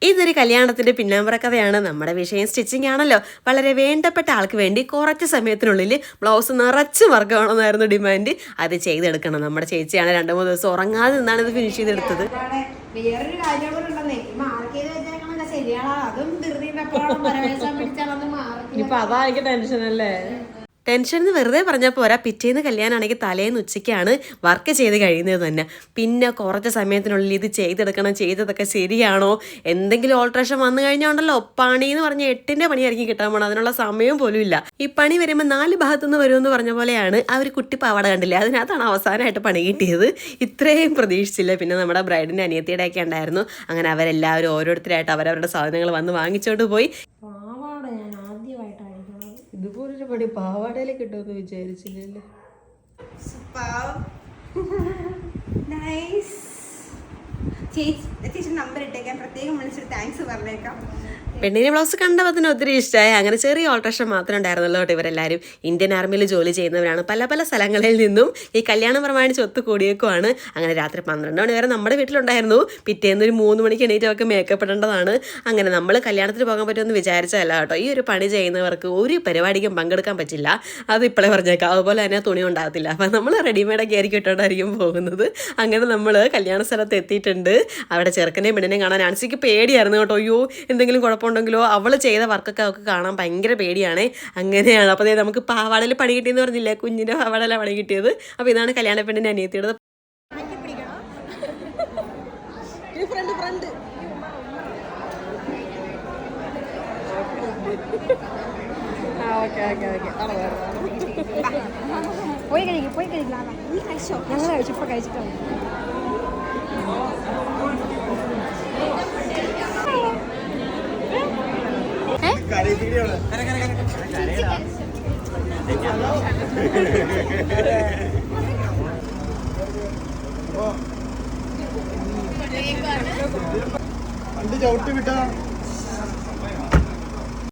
ഇതൊരു കല്യാണത്തിന്റെ പിന്നാമ്പറ കഥയാണ്. നമ്മുടെ വിഷയം സ്റ്റിച്ചിങ് ആണല്ലോ. വളരെ വേണ്ടപ്പെട്ട ആൾക്ക് വേണ്ടി കുറച്ച് സമയത്തിനുള്ളിൽ ബ്ലൗസ് നിറച്ച് വർക്ക് വേണമെന്നായിരുന്നു ഡിമാൻഡ്. അത് ചെയ്തെടുക്കണം. നമ്മുടെ ചേച്ചിയാണ് 2-3 ദിവസം ഉറങ്ങാതെ നിന്നാണ് ഇത് ഫിനിഷ് ചെയ്തെടുത്തത്. വേറൊരു കാര്യം കൂടെ ഉണ്ടെന്നേ, മാർക്ക് ചെയ്ത് വെച്ചേക്കണല്ലോ ശരിയാണോ, അതും ഇപ്പൊ അതായിരിക്കും ടെൻഷൻ അല്ലേ. ടെൻഷൻ എന്ന് വെറുതെ പറഞ്ഞാൽ പോരാ. പിറ്റേന്ന് കല്യാണമാണെങ്കിൽ തലേന്ന് ഉച്ചയ്ക്കാണ് വർക്ക് ചെയ്ത് കഴിയുന്നത് തന്നെ. പിന്നെ കുറച്ച് സമയത്തിനുള്ളിൽ ഇത് ചെയ്തെടുക്കണം, ചെയ്തതൊക്കെ ശരിയാണോ, എന്തെങ്കിലും ഓൾട്രേഷൻ വന്നു കഴിഞ്ഞാൽ ഉണ്ടല്ലോ പണി എന്ന് പറഞ്ഞാൽ 8ന്റെ പണിയായിരിക്കും കിട്ടാൻ പോകണം. അതിനുള്ള സമയം പോലും ഇല്ല. ഈ പണി വരുമ്പോൾ 4 ഭാഗത്തുനിന്ന് വരുമെന്ന് പറഞ്ഞ പോലെയാണ് ആ ഒരു കുട്ടി പാവാട കണ്ടില്ലേ, അതിനകത്താണ് അവസാനമായിട്ട് പണി കിട്ടിയത്. ഇത്രയും പ്രതീക്ഷിച്ചില്ല. പിന്നെ നമ്മുടെ ബ്രൈഡിൻ്റെ അനിയത്തിയുടെ ഒക്കെ ഉണ്ടായിരുന്നു. അങ്ങനെ അവരെല്ലാവരും ഓരോരുത്തരായിട്ട് അവരവരുടെ സാധനങ്ങൾ വന്ന് വാങ്ങിച്ചോണ്ട് പോയി. ഇതുപോലൊരു പണി പാവാടയിൽ കിട്ടുമെന്ന് വിചാരിച്ചില്ലല്ലേ. ചേച്ചി നമ്പർ ഇട്ടേക്കാൻ പ്രത്യേകം വിളിച്ചിട്ട് താങ്ക്സ് പറഞ്ഞേക്കാം. പെണ്ണിനെ ബ്ലൗസ് കണ്ടപ്പോൾ തന്നെ ഒത്തിരി ഇഷ്ടമായി. അങ്ങനെ ചെറിയ ഓൾട്രേഷൻ മാത്രമേ ഉണ്ടായിരുന്നല്ലോ കേട്ടോ. ഇവരെല്ലാവരും ഇന്ത്യൻ ആർമിയിൽ ജോലി ചെയ്യുന്നവരാണ്. പല പല സ്ഥലങ്ങളിൽ നിന്നും ഈ കല്യാണം പ്രമാണിച്ച് ഒത്തുകൂടിയേക്കുവാണ്. അങ്ങനെ രാത്രി 12 മണി വരെ നമ്മുടെ വീട്ടിലുണ്ടായിരുന്നു. പിറ്റേന്ന് ഒരു 3 മണിക്ക് എണീറ്റൊക്കെ മേക്കപ്പ് ഇടേണ്ടതാണ്. അങ്ങനെ നമ്മൾ കല്യാണത്തിന് പോകാൻ പറ്റുമെന്ന് വിചാരിച്ചതല്ല കേട്ടോ. ഈ ഒരു പണി ചെയ്യുന്നവർക്ക് ഒരു പരിപാടിക്കും പങ്കെടുക്കാൻ പറ്റില്ല. അത് ഇപ്പോഴേ പറഞ്ഞേക്കാം. അതുപോലെ തന്നെ തുണി ഉണ്ടാകത്തില്ല. അപ്പം നമ്മൾ റെഡിമെയ്ഡൊക്കെ ആയിരിക്കും ഇട്ടുകൊണ്ടായിരിക്കും പോകുന്നത്. അങ്ങനെ നമ്മൾ കല്യാണ സ്ഥലത്ത് എത്തിയിട്ടുണ്ട്. അവിടെ ചെറുക്കനെയും പെണ്ണിനെയും കാണാൻ ആൻസിക്ക് പേടിയായിരുന്നു കേട്ടോ. അയ്യോ എന്തെങ്കിലും കുഴപ്പമുണ്ടെങ്കിലോ, അവൾ ചെയ്ത വർക്കൊക്കെ അവൾക്ക് കാണാൻ ഭയങ്കര പേടിയാണ്. അങ്ങനെയാണ്. അപ്പോൾ നമുക്ക് പാവാടയിൽ പണി കിട്ടിയെന്ന് പറഞ്ഞില്ലേ, കുഞ്ഞിൻ്റെ പാവാടയിലാണ് പണി കിട്ടിയത്. അപ്പോൾ ഇതാണ് കല്യാണ പെണ്ണിൻ്റെ അനിയത്തിയുടെ. പോയി കഴിക്കാം. ഞങ്ങൾ കഴിച്ചു, ഇപ്പൊ കഴിച്ചിട്ടുണ്ട്. ചവിട്ടി വിട്ടാ